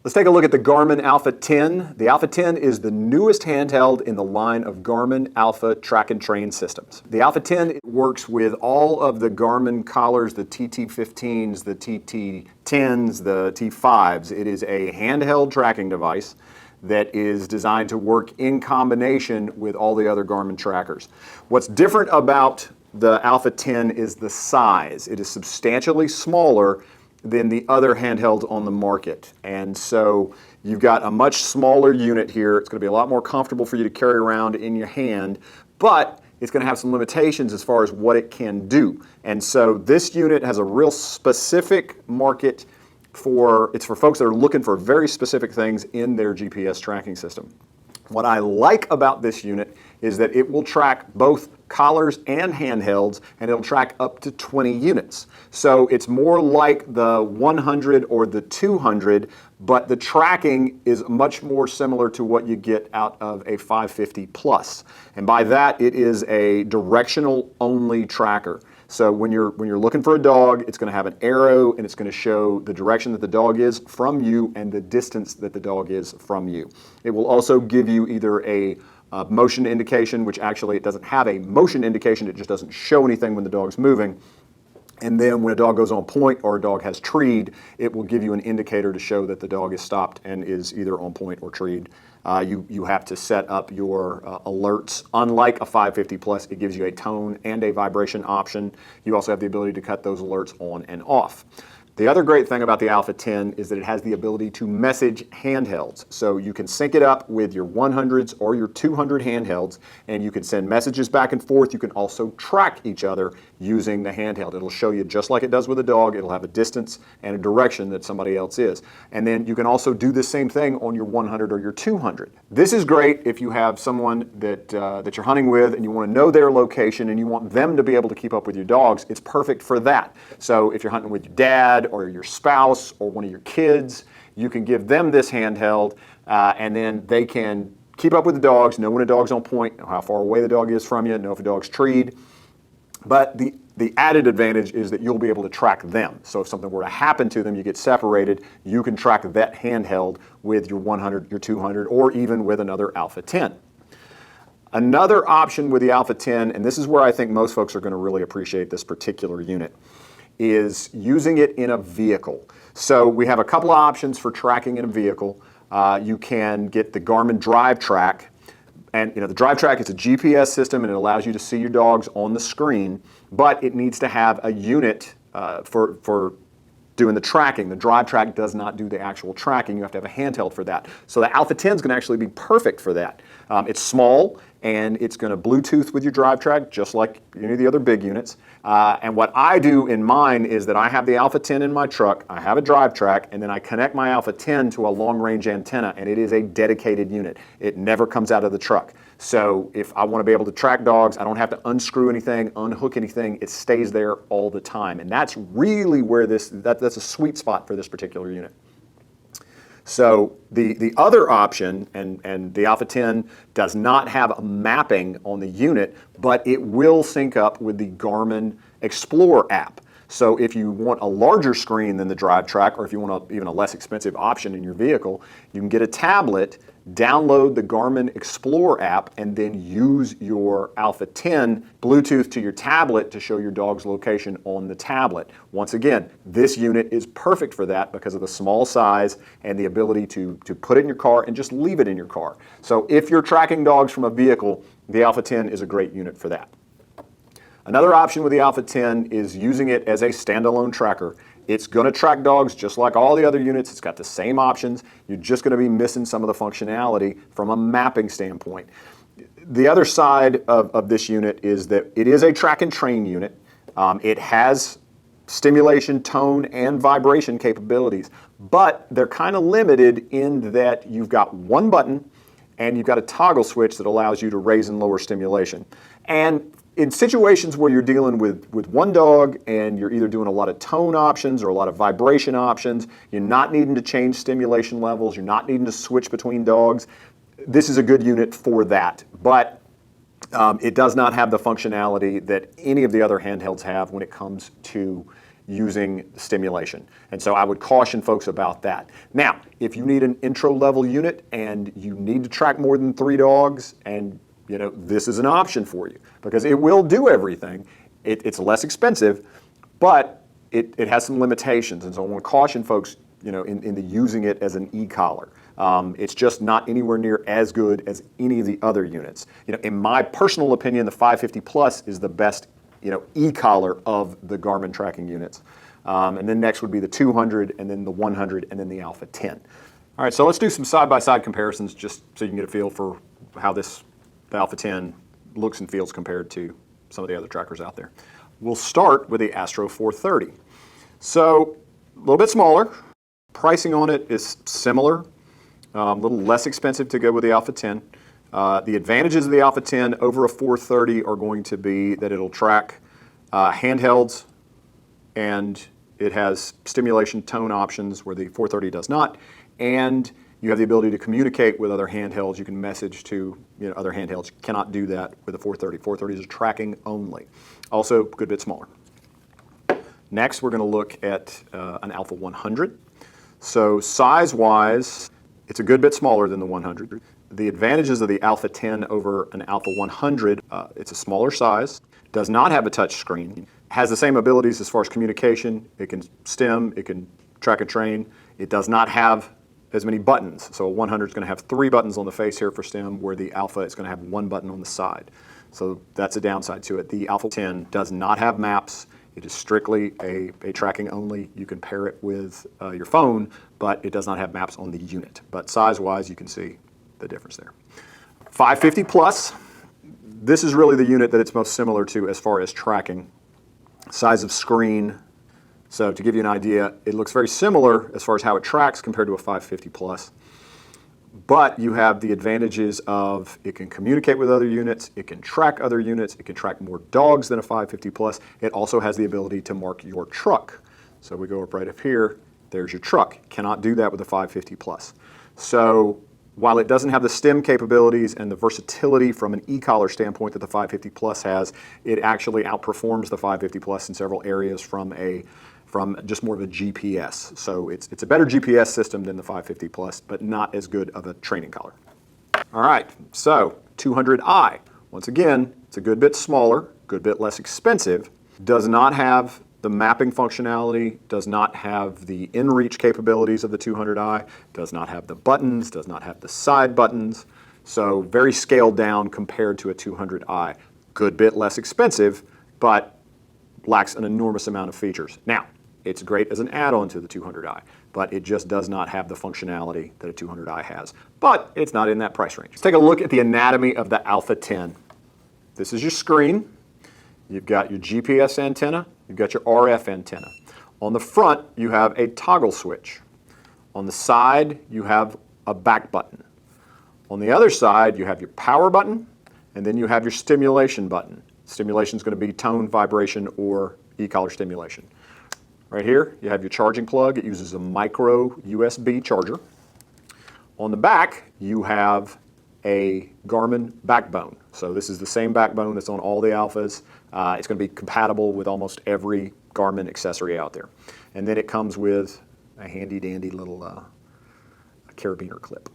Let's take a look at the Garmin Alpha 10. The Alpha 10 is the newest handheld in the line of Garmin Alpha track and train systems. The Alpha 10 works with all of the Garmin collars, the TT15s, the TT10s, the T5s. It is a handheld tracking device that is designed to work in combination with all the other Garmin trackers. What's different about the Alpha 10 is the size. It is substantially smaller than the other handhelds on the market. And so you've got a much smaller unit here. It's going to be a lot more comfortable for you to carry around in your hand, but it's going to have some limitations as far as what it can do. And so this unit has a real specific market it's for folks that are looking for very specific things in their GPS tracking system. What I like about this unit is that it will track both collars and handhelds, and it'll track up to 20 units. So it's more like the 100 or the 200, but the tracking is much more similar to what you get out of a 550 Plus. And by that, it is a directional only tracker. So when you're looking for a dog, it's going to have an arrow and it's going to show the direction that the dog is from you and the distance that the dog is from you. It will also give you either a motion indication, which actually it doesn't have a motion indication, it just doesn't show anything when the dog's moving. And then when a dog goes on point or a dog has treed, it will give you an indicator to show that the dog is stopped and is either on point or treed. You have to set up your alerts. Unlike a 550 Plus, it gives you a tone and a vibration option. You also have the ability to cut those alerts on and off. The other great thing about the Alpha 10 is that it has the ability to message handhelds. So you can sync it up with your 100s or your 200 handhelds, and you can send messages back and forth. You can also track each other using the handheld. It'll show you just like it does with a dog. It'll have a distance and a direction that somebody else is. And then you can also do the same thing on your 100 or your 200. This is great if you have someone that you're hunting with and you want to know their location and you want them to be able to keep up with your dogs. It's perfect for that. So if you're hunting with your dad or your spouse or one of your kids, you can give them this handheld and then they can keep up with the dogs, know when a dog's on point, know how far away the dog is from you, know if a dog's treed. But the added advantage is that you'll be able to track them. So if something were to happen to them, you get separated, you can track that handheld with your 100, your 200, or even with another Alpha 10. Another option with the Alpha 10, and this is where I think most folks are going to really appreciate this particular unit, is using it in a vehicle. So we have a couple of options for tracking in a vehicle. You can get the Garmin DriveTrack, and the DriveTrack is a GPS system and it allows you to see your dogs on the screen, but it needs to have a unit for doing the tracking. The DriveTrack does not do the actual tracking. You have to have a handheld for that. So the Alpha 10 is going to actually be perfect for that. It's small and it's going to Bluetooth with your DriveTrack just like any of the other big units. And what I do in mine is that I have the Alpha 10 in my truck, I have a DriveTrack, and then I connect my Alpha 10 to a long-range antenna, and it is a dedicated unit. It never comes out of the truck. So if I want to be able to track dogs, I don't have to unscrew anything, unhook anything. It stays there all the time. And that's really where that's a sweet spot for this particular unit. So the other option, and the Alpha 10 does not have a mapping on the unit, but it will sync up with the Garmin Explore app. So if you want a larger screen than the DriveTrack, or if you want even a less expensive option in your vehicle, you can get a tablet, download the Garmin Explore app, and then use your Alpha 10 Bluetooth to your tablet to show your dog's location on the tablet. Once again, this unit is perfect for that because of the small size and the ability to put it in your car and just leave it in your car. So if you're tracking dogs from a vehicle, the Alpha 10 is a great unit for that. Another option with the Alpha 10 is using it as a standalone tracker. It's going to track dogs just like all the other units. It's got the same options. You're just going to be missing some of the functionality from a mapping standpoint. The other side of this unit is that it is a track and train unit. It has stimulation, tone, and vibration capabilities, but they're kind of limited in that you've got one button and you've got a toggle switch that allows you to raise and lower stimulation. And in situations where you're dealing with one dog and you're either doing a lot of tone options or a lot of vibration options, you're not needing to change stimulation levels, you're not needing to switch between dogs, this is a good unit for that. But it does not have the functionality that any of the other handhelds have when it comes to using stimulation. And so I would caution folks about that. Now, if you need an intro level unit and you need to track more than 3 dogs, and this is an option for you because it will do everything. It's less expensive, but it has some limitations. And so I want to caution folks, in the using it as an e-collar. It's just not anywhere near as good as any of the other units. In my personal opinion, the 550 Plus is the best, e-collar of the Garmin tracking units. And then next would be the 200, and then the 100, and then the Alpha 10. All right, so let's do some side-by-side comparisons just so you can get a feel for how the Alpha 10 looks and feels compared to some of the other trackers out there. We'll start with the Astro 430. So a little bit smaller. Pricing on it is similar, a little less expensive to go with the Alpha 10. The advantages of the Alpha 10 over a 430 are going to be that it'll track handhelds, and it has stimulation tone options where the 430 does not, and you have the ability to communicate with other handhelds. You can message to other handhelds. You cannot do that with a 430. 430 is tracking only. Also, a good bit smaller. Next, we're going to look at an Alpha 100. So size-wise, it's a good bit smaller than the 100. The advantages of the Alpha 10 over an Alpha 100, it's a smaller size, does not have a touch screen, has the same abilities as far as communication. It can stim, it can track and train. It does not have as many buttons. So a 100 is going to have 3 buttons on the face here for stim, where the Alpha is going to have 1 button on the side. So that's a downside to it. The Alpha 10 does not have maps. It is strictly a tracking only. You can pair it with your phone, but it does not have maps on the unit. But size-wise, you can see the difference there. 550 Plus, this is really the unit that it's most similar to as far as tracking. Size of screen. So to give you an idea, it looks very similar as far as how it tracks compared to a 550 Plus. But you have the advantages of it can communicate with other units, it can track other units, it can track more dogs than a 550 Plus. It also has the ability to mark your truck. So we go up right up here, there's your truck. Cannot do that with a 550 Plus. So while it doesn't have the stim capabilities and the versatility from an e-collar standpoint that the 550 Plus has, it actually outperforms the 550 Plus in several areas from just more of a GPS. So it's a better GPS system than the 550 Plus, but not as good of a training collar. All right, so 200i. Once again, it's a good bit smaller, good bit less expensive, does not have the mapping functionality, does not have the in-reach capabilities of the 200i, does not have the buttons, does not have the side buttons, so very scaled down compared to a 200i. Good bit less expensive, but lacks an enormous amount of features. Now, it's great as an add-on to the 200i, but it just does not have the functionality that a 200i has. But it's not in that price range. Let's take a look at the anatomy of the Alpha 10. This is your screen. You've got your GPS antenna. You've got your RF antenna. On the front, you have a toggle switch. On the side, you have a back button. On the other side, you have your power button, and then you have your stimulation button. Stimulation is going to be tone, vibration, or e-collar stimulation. Right here, you have your charging plug. It uses a micro USB charger. On the back, you have a Garmin backbone. So this is the same backbone that's on all the Alphas. It's going to be compatible with almost every Garmin accessory out there. And then it comes with a handy-dandy little carabiner clip.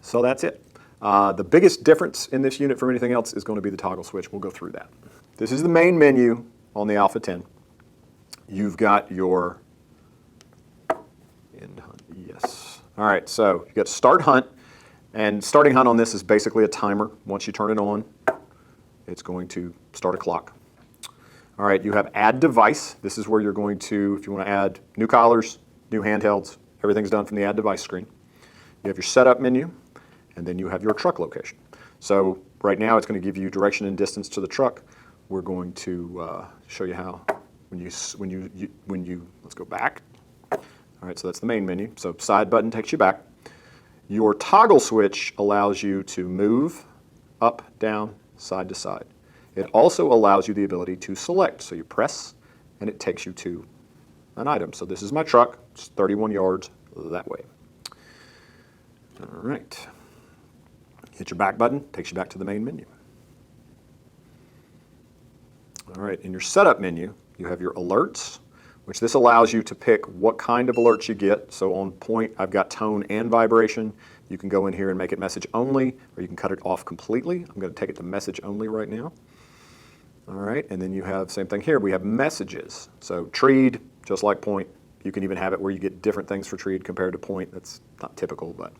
So that's it. The biggest difference in this unit from anything else is going to be the toggle switch. We'll go through that. This is the main menu on the Alpha 10. You've got your end hunt, yes. All right, so you got start hunt, and starting hunt on this is basically a timer. Once you turn it on, it's going to start a clock. All right, you have add device. This is where you're going to, if you want to add new collars, new handhelds, everything's done from the add device screen. You have your setup menu, and then you have your truck location. So right now it's going to give you direction and distance to the truck. We're going to show you how. When you let's go back. All right, so that's the main menu. So side button takes you back. Your toggle switch allows you to move up, down, side to side. It also allows you the ability to select. So you press, and it takes you to an item. So this is my truck. It's 31 yards that way. All right. Hit your back button, takes you back to the main menu. All right, in your setup menu, you have your alerts, which this allows you to pick what kind of alerts you get. So on point, I've got tone and vibration. You can go in here and make it message only, or you can cut it off completely. I'm going to take it to message only right now. All right, and then you have same thing here. We have messages. So treed, just like point. You can even have it where you get different things for treed compared to point. That's not typical, but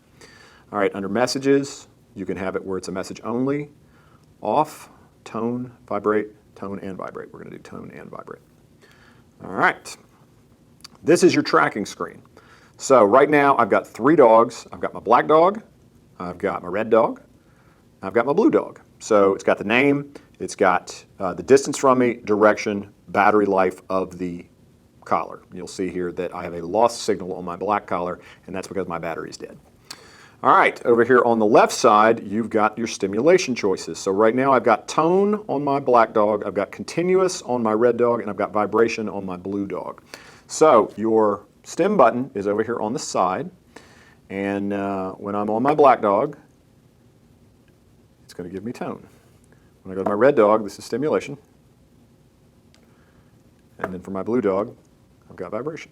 all right. Under messages, you can have it where it's a message only, off, tone, vibrate, tone and vibrate. We're going to do tone and vibrate. All right, this is your tracking screen. So right now I've got 3 dogs. I've got my black dog, I've got my red dog, I've got my blue dog. So it's got the name, it's got the distance from me, direction, battery life of the collar. You'll see here that I have a lost signal on my black collar, and that's because my battery's dead. All right, over here on the left side, you've got your stimulation choices. So right now I've got tone on my black dog, I've got continuous on my red dog, and I've got vibration on my blue dog. So your stim button is over here on the side, and when I'm on my black dog, it's going to give me tone. When I go to my red dog, this is stimulation. And then for my blue dog, I've got vibration.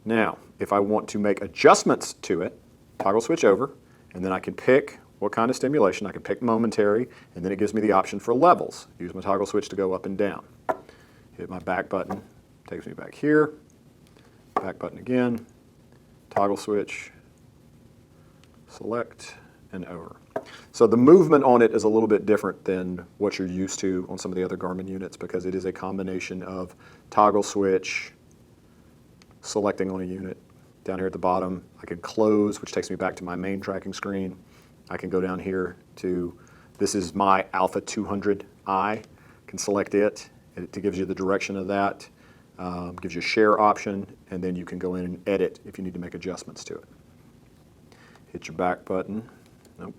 Now, if I want to make adjustments to it, toggle switch over, and then I can pick what kind of stimulation. I can pick momentary, and then it gives me the option for levels. Use my toggle switch to go up and down. Hit my back button, takes me back here. Back button again, toggle switch, select, and over. So the movement on it is a little bit different than what you're used to on some of the other Garmin units because it is a combination of toggle switch, selecting on a unit. Down here at the bottom, I can close, which takes me back to my main tracking screen. I can go down here to, this is my Alpha 200i, can select it. It gives you the direction of that, gives you a share option, and then you can go in and edit if you need to make adjustments to it. Hit your back button, nope,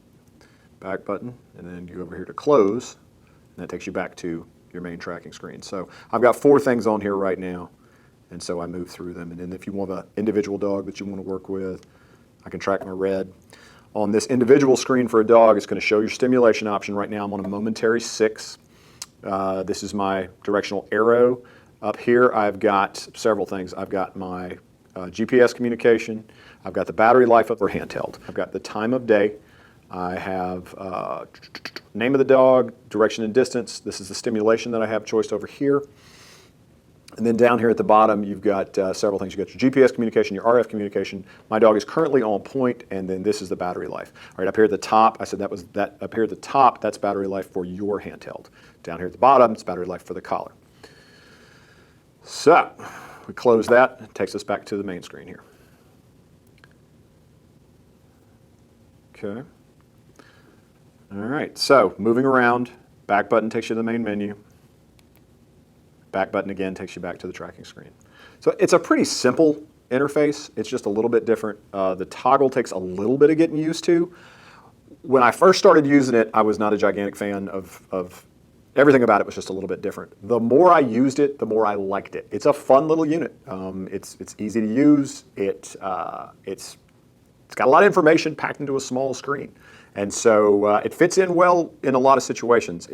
back button, and then you go over here to close, and that takes you back to your main tracking screen. So I've got 4 things on here right now. And so I move through them. And then if you want an individual dog that you want to work with, I can track my red. On this individual screen for a dog, it's going to show your stimulation option. Right now I'm on a momentary 6. This is my directional arrow. Up here I've got several things. I've got my GPS communication. I've got the battery life of our handheld. I've got the time of day. I have name of the dog, direction and distance. This is the stimulation that I have choiced over here. And then down here at the bottom, you've got several things. You've got your GPS communication, your RF communication. My dog is currently on point, and then this is the battery life. All right, up here at the top, I said that up here at the top, that's battery life for your handheld. Down here at the bottom, it's battery life for the collar. So we close that. It takes us back to the main screen here. Okay. All right, so moving around, back button takes you to the main menu. Back button again takes you back to the tracking screen. So it's a pretty simple interface. It's just a little bit different. The toggle takes a little bit of getting used to. When I first started using it, I was not a gigantic fan of everything about it was just a little bit different. The more I used it, the more I liked it. It's a fun little unit. It's easy to use. It's got a lot of information packed into a small screen. And so it fits in well in a lot of situations.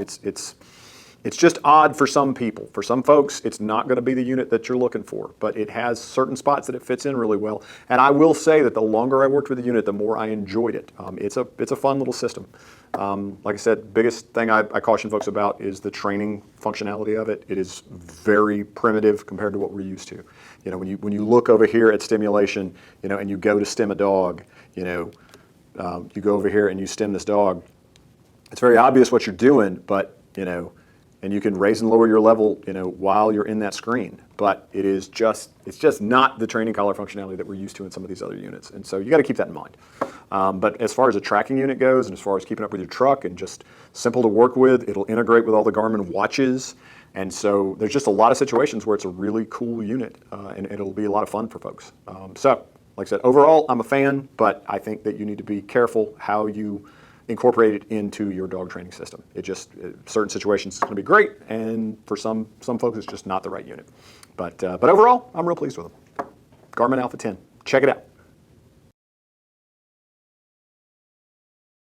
It's just odd for some people. For some folks, it's not going to be the unit that you're looking for, but it has certain spots that it fits in really well. And I will say that the longer I worked with the unit, the more I enjoyed it. It's a fun little system. Like I said, biggest thing I caution folks about is the training functionality of it. It is very primitive compared to what we're used to. You know, when you look over here at stimulation, you know, and you go to stim a dog, you know, you go over here and you stim this dog. It's very obvious what you're doing, but you know. And you can raise and lower your level, you know, while you're in that screen. But it's just not the training collar functionality that we're used to in some of these other units. And so you got to keep that in mind. But as far as a tracking unit goes, and as far as keeping up with your truck and just simple to work with, it'll integrate with all the Garmin watches. And so there's just a lot of situations where it's a really cool unit, and it'll be a lot of fun for folks. So, like I said, overall, I'm a fan, but I think that you need to be careful how you incorporate it into your dog training system. Certain situations it's going to be great, and for some folks it's just not the right unit. But overall, I'm real pleased with them. Garmin Alpha 10. Check it out.